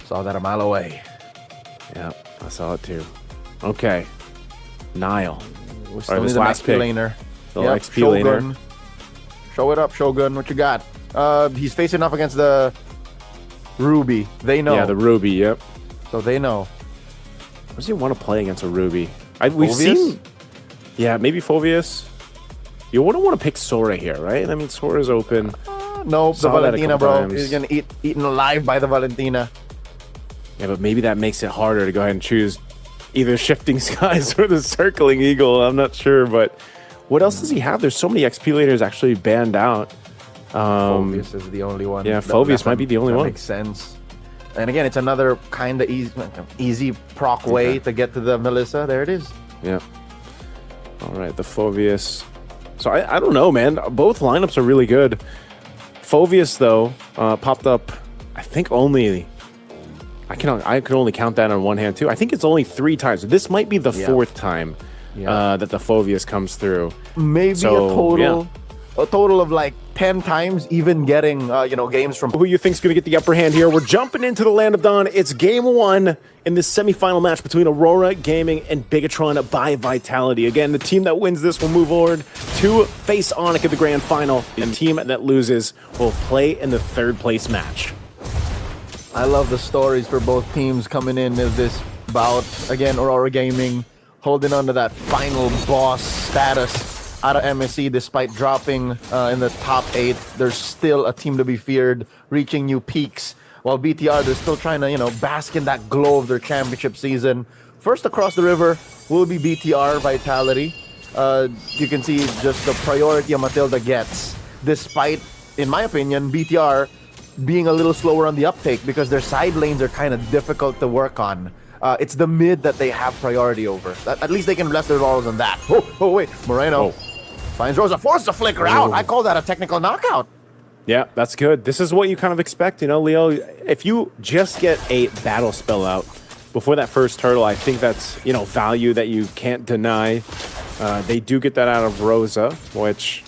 Saw that a mile away. Yeah, I saw it too. Okay. Nile. We're still need an XP laner. Yep, XP Shogun. laner. Show it up, Shogun. What you got? He's facing off against the Ruby. They know. Yeah, the Ruby, yep. So they know. What does he want to play against a Ruby? We've seen... Yeah, maybe Phoveus. You wouldn't want to pick Sora here, right? I mean, Sora's open. No, the Valentina, bro. He's going to eaten alive by the Valentina. Yeah, but maybe that makes it harder to go ahead and choose either Shifting Skies or the Circling Eagle. I'm not sure, but what else does he have? There's so many XP laners actually banned out. Phoveus is the only one. Yeah, Phoveus might be the only one. Makes sense. And again, it's another kind of easy proc way to get to the Melissa. There it is. Yeah. All right, the Phoveus. So I don't know, man. Both lineups are really good. Phoveus, though, popped up, I think only... I can only count that on one hand, too. I think it's only 3 times. This might be the 4th time that the Phoveus comes through. Maybe a total of like 10 times, even getting games from... Who you think's going to get the upper hand here? We're jumping into the Land of Dawn. It's game 1 in this semifinal match between Aurora Gaming and Bigetron by Vitality. Again, the team that wins this will move forward to face Onic in the grand final. The team that loses will play in the 3rd place match. I love the stories for both teams coming in this bout. Again, Aurora Gaming holding on to that final boss status out of MSC despite dropping in the top 8. There's still a team to be feared, reaching new peaks. While BTR, they're still trying to, bask in that glow of their championship season. First across the river will be BTR Vitality. You can see just the priority Matilda gets, despite, in my opinion, BTR being a little slower on the uptake because their side lanes are kind of difficult to work on. It's the mid that they have priority over. At least they can rest their laurels on that. Oh, wait. Moreno finds Rosa, forces a flicker out. I call that a technical knockout. Yeah, that's good. This is what you kind of expect, Leo. If you just get a battle spell out before that first turtle, I think that's, value that you can't deny. They do get that out of Rosa, which,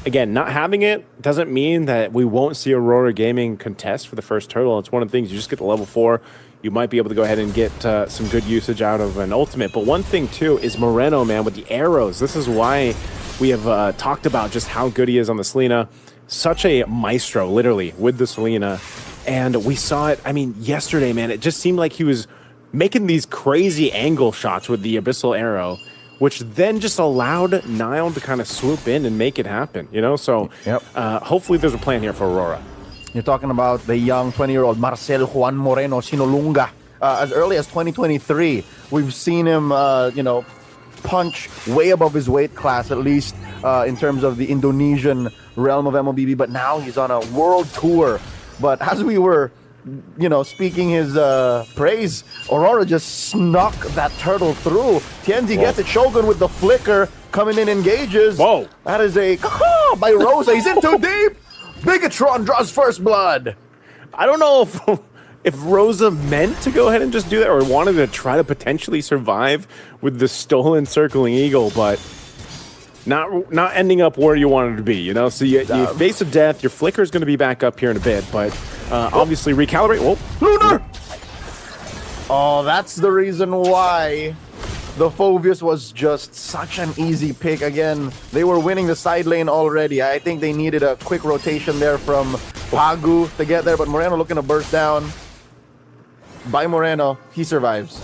again, not having it doesn't mean that we won't see Aurora Gaming contest for the first turtle. It's one of the things, you just get to level 4. You might be able to go ahead and get some good usage out of an ultimate. But one thing, too, is Moreno, man, with the arrows. This is why we have talked about just how good he is on the Selena. Such a maestro, literally, with the Selena. And we saw it, yesterday, man. It just seemed like he was making these crazy angle shots with the Abyssal Arrow, which then just allowed Nile to kind of swoop in and make it happen, So hopefully there's a plan here for Aurora. You're talking about the young 20-year-old Marcel Juan Moreno Sinolunga. As early as 2023, we've seen him, punch way above his weight class, at least in terms of the Indonesian realm of MLBB. But now he's on a world tour. But as we were, speaking his praise, Aurora just snuck that turtle through. Tienzi gets it. Shogun with the flicker coming in, engages. Whoa. That is a by Rosa. He's in too deep. Bigetron draws first blood. I don't know if Rosa meant to go ahead and just do that or wanted to try to potentially survive with the stolen Circling Eagle, but not ending up where you wanted to be, So you face of death. Your flicker is going to be back up here in a bit, but obviously recalibrate. Whoa. Lunar! Oh, that's the reason why the Phoveus was just such an easy pick. Again, they were winning the side lane already. I think they needed a quick rotation there from Pagu to get there, but Moreno looking to burst down. By Moreno, he survives.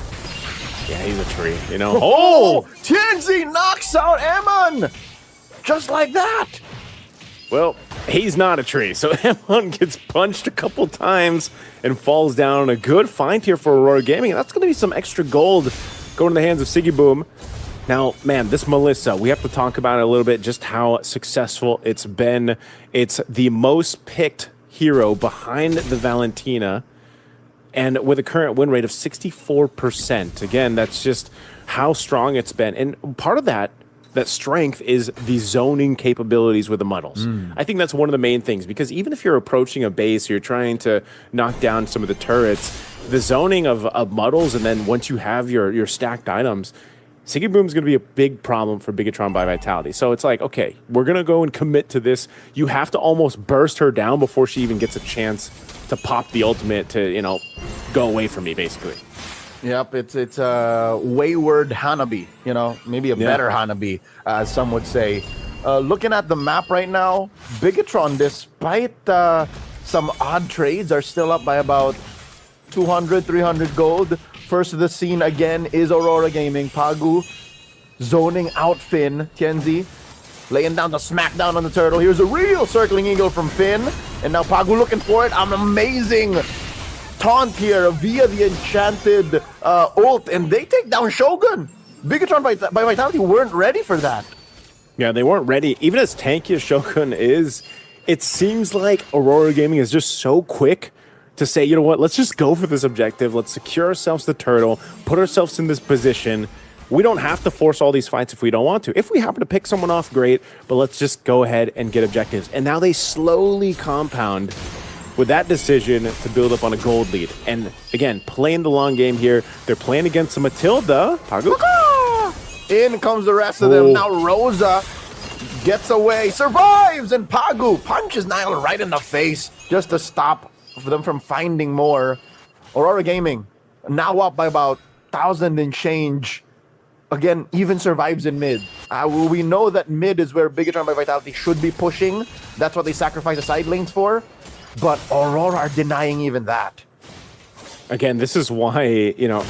Yeah, he's a tree, Oh! Tienzi knocks out Emon! Just like that! Well, he's not a tree, so Emon gets punched a couple times and falls down. A good find here for Aurora Gaming. That's going to be some extra gold going to the hands of Siggy Boom. Now, man, this Melissa, we have to talk about it a little bit, just how successful it's been. It's the most picked hero behind the Valentina, and with a current win rate of 64%. Again, that's just how strong it's been. And part of that strength is the zoning capabilities with the Muddles. I think that's one of the main things, because even if you're approaching a base, you're trying to knock down some of the turrets, the zoning of Muddles, and then once you have your stacked items, Siggy Boom's going to be a big problem for Bigetron by Vitality. So it's like, okay, we're going to go and commit to this. You have to almost burst her down before she even gets a chance to pop the ultimate to, go away from me, basically. Yep, it's a wayward Hanabi, you know, maybe a better Hanabi, as some would say. Looking at the map right now, Bigetron, despite some odd trades, are still up by about 200, 300 gold. First of the scene again is Aurora Gaming. Pagu zoning out Finn. Tienzi laying down the smackdown on the turtle. Here's a real circling eagle from Finn. And now Pagu looking for it. An amazing taunt here via the enchanted ult. And they take down Shogun. Bigetron by Vitality weren't ready for that. Yeah, they weren't ready. Even as tanky as Shogun is, it seems like Aurora Gaming is just so quick to say, you know what, let's just go for this objective. Let's secure ourselves the turtle, put ourselves in this position. We don't have to force all these fights if we don't want to. If we happen to pick someone off, great, but let's just go ahead and get objectives. And now they slowly compound with that decision to build up on a gold lead. And again, playing the long game here. They're playing against a Matilda. Pagu. In comes the rest of them. Now Rosa gets away, survives, and Pagu punches Nile right in the face just to stop them from finding more. Aurora Gaming now up by about 1,000 and change. Again, even survives in mid. We know that mid is where Bigetron by Vitality should be pushing. That's what they sacrifice the side lanes for. But Aurora are denying even that. Again, this is why, you know,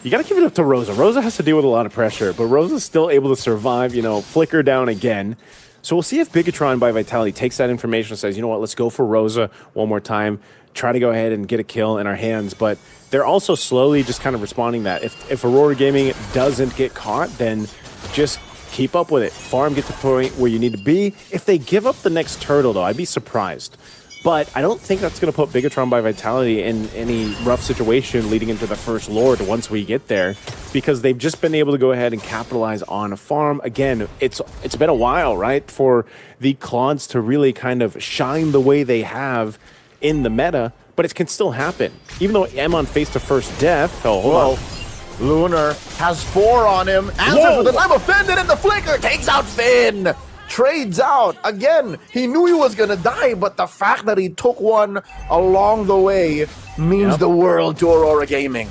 you got to give it up to Rosa. Rosa has to deal with a lot of pressure, but Rosa's still able to survive, you know, flicker down again. So we'll see if Bigetron by Vitality takes that information and says, you know what, let's go for Rosa one more time, try to go ahead and get a kill in our hands. But they're also slowly just kind of responding that. If Aurora Gaming doesn't get caught, then just keep up with it. Farm, get to the point where you need to be. If they give up the next turtle, though, I'd be surprised. But I don't think that's going to put Bigetron by Vitality in any rough situation leading into the first Lord once we get there, because they've just been able to go ahead and capitalize on a farm. Again, it's been a while, right, for the Claudes to really kind of shine the way they have in the meta, but it can still happen. Even though Emon faced a first death. Oh, hold on. Lunar has 4 on him. Answers with an I'm offended, and the flicker takes out Finn. Trades out. Again, he knew he was going to die, but the fact that he took one along the way means the world to Aurora Gaming.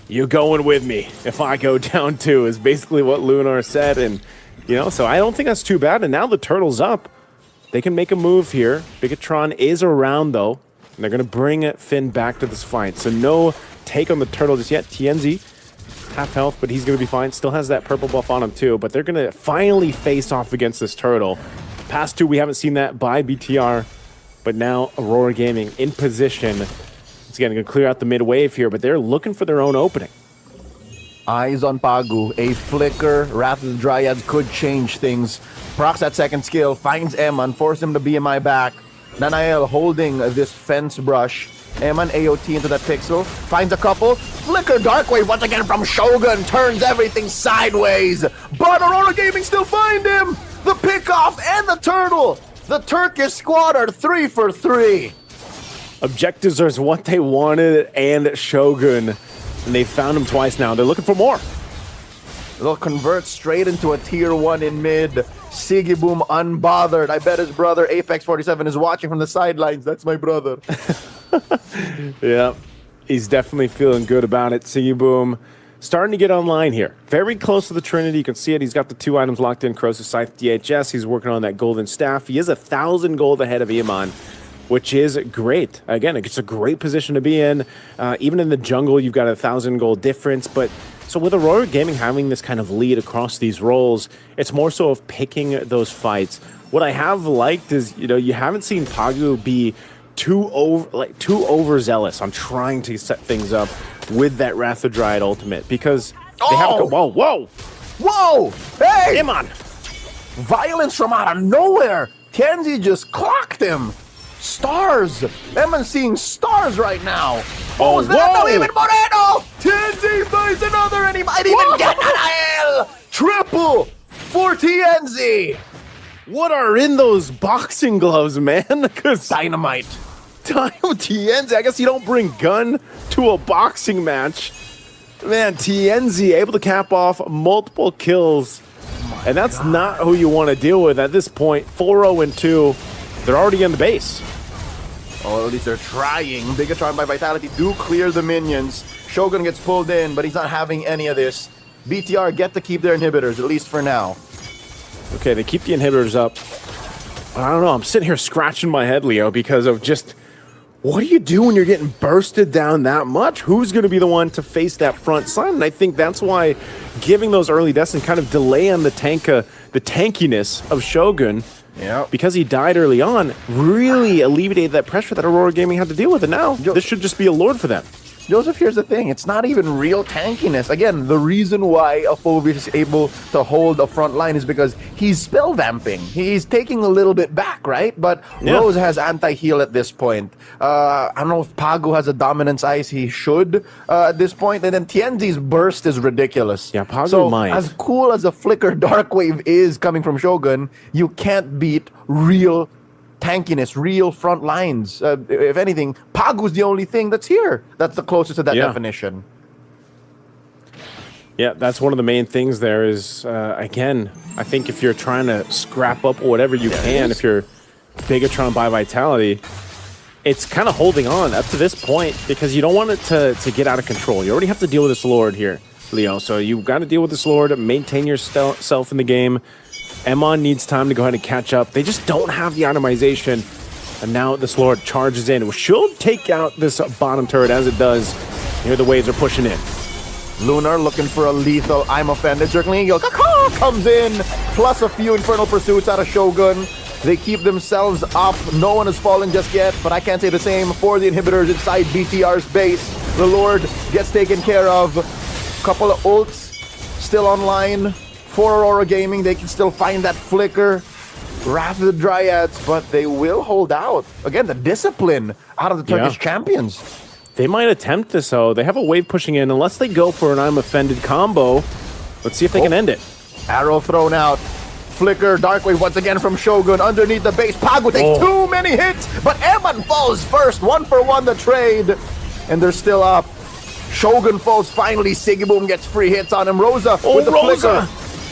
You going with me if I go down too is basically what Lunar said. And, you know, so I don't think that's too bad. And now the turtle's up. They can make a move here. Bigetron is around, though. And they're going to bring Finn back to this fight. So no take on the turtle just yet. Tienzi, half health, but he's going to be fine. Still has that purple buff on him too, but they're going to finally face off against this turtle. Past 2, we haven't seen that by BTR, but now Aurora Gaming in position. It's going to clear out the mid wave here, but they're looking for their own opening. Eyes on Pagu. A flicker, Wrath of the Dryads could change things. Procs that second skill, finds Emon, force him to BMI back. Nanael holding this fence brush. Emon AOT into that pixel, finds a couple. Flicker Darkwave once again from Shogun, turns everything sideways. But Aurora Gaming still find him! The pickoff and the turtle! The Turkish squad are 3 for 3. Objectives are what they wanted, and Shogun. And they found him twice now. They're looking for more. They'll convert straight into a tier 1 in mid. Sigiboom unbothered. I bet his brother Apex 47 is watching from the sidelines. That's my brother. Yeah, he's definitely feeling good about it. Sigiboom starting to get online here. Very close to the Trinity. You can see it. He's got the 2 items locked in. Cross's Scythe DHS. He's working on that golden staff. He is 1,000 gold ahead of Iman, which is great. Again, it's a great position to be in. Even in the jungle, you've got 1,000 gold difference. But so with Aurora Gaming having this kind of lead across these roles, it's more so of picking those fights. What I have liked is, you know, you haven't seen Pagu be too overzealous on trying to set things up with that Wrath of Dryad ultimate, because they have to go, Whoa! Hey! Emon! Violence from out of nowhere! Kenzie just clocked him! Stars! Emon seeing stars right now! What was that? No, even Moreno! Kenzie finds another, and he might even get Nanael! Triple for TNZ! What are in those boxing gloves, man? Because Dynamite. TNZ, I guess you don't bring gun to a boxing match. Man, TNZ able to cap off multiple kills. And that's not who you want to deal with at this point. 4-0-2. They're already in the base. Or at least they're trying. Bigetron by Vitality do clear the minions. Shogun gets pulled in, but he's not having any of this. BTR get to keep their inhibitors, at least for now. Okay, they keep the inhibitors up. But I don't know, I'm sitting here scratching my head, Leo, because of just... What do you do when you're getting bursted down that much? Who's going to be the one to face that front side? And I think that's why giving those early deaths and kind of delay on the tankiness of Shogun, because he died early on, really alleviated that pressure that Aurora Gaming had to deal with. And now, this should just be a lord for them. Joseph, here's the thing. It's not even real tankiness. Again, the reason why Aphobia is able to hold a front line is because he's spell vamping. He's taking a little bit back, right? But Rose has anti-heal at this point. I don't know if Pagu has a dominance ice. He should at this point. And then Tienzi's burst is ridiculous. Yeah, Pagu might. As cool as a flicker dark wave is coming from Shogun, you can't beat real tankiness, real front lines. If anything, Pagu's the only thing that's here. That's the closest to that definition. Yeah, that's one of the main things there is, again, I think if you're trying to scrap up whatever you can, if you're Bigetron by Vitality, it's kind of holding on up to this point because you don't want it to get out of control. You already have to deal with this Lord here, Leo. So you've got to deal with this Lord, maintain yourself in the game. Emon needs time to go ahead and catch up. They just don't have the itemization. And now this Lord charges in. Should take out this bottom turret as it does. Here the waves are pushing in. Lunar looking for a lethal I'm offended. Jerkling Eagle comes in. Plus a few Infernal Pursuits out of Shogun. They keep themselves up. No one has fallen just yet. But I can't say the same for the inhibitors inside BTR's base. The Lord gets taken care of. Couple of ults still online. For Aurora Gaming, they can still find that flicker. Wrath of the Dryads, but they will hold out. Again, the discipline out of the Turkish champions. They might attempt this, though. They have a wave pushing in. Unless they go for an I'm offended combo. Let's see if they can end it. Arrow thrown out. Flicker, Dark Wave once again from Shogun. Underneath the base, Pagu takes too many hits, but Eman falls first. 1-for-1 the trade, and they're still up. Shogun falls finally. Sigiboom gets free hits on him. Rosa with the flicker.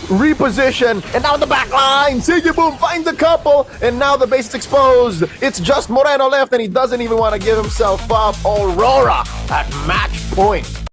Reposition, and now the back line. Sigiboom finds a couple, and now the base is exposed. It's just Moreno left, and he doesn't even want to give himself up. Aurora at match point.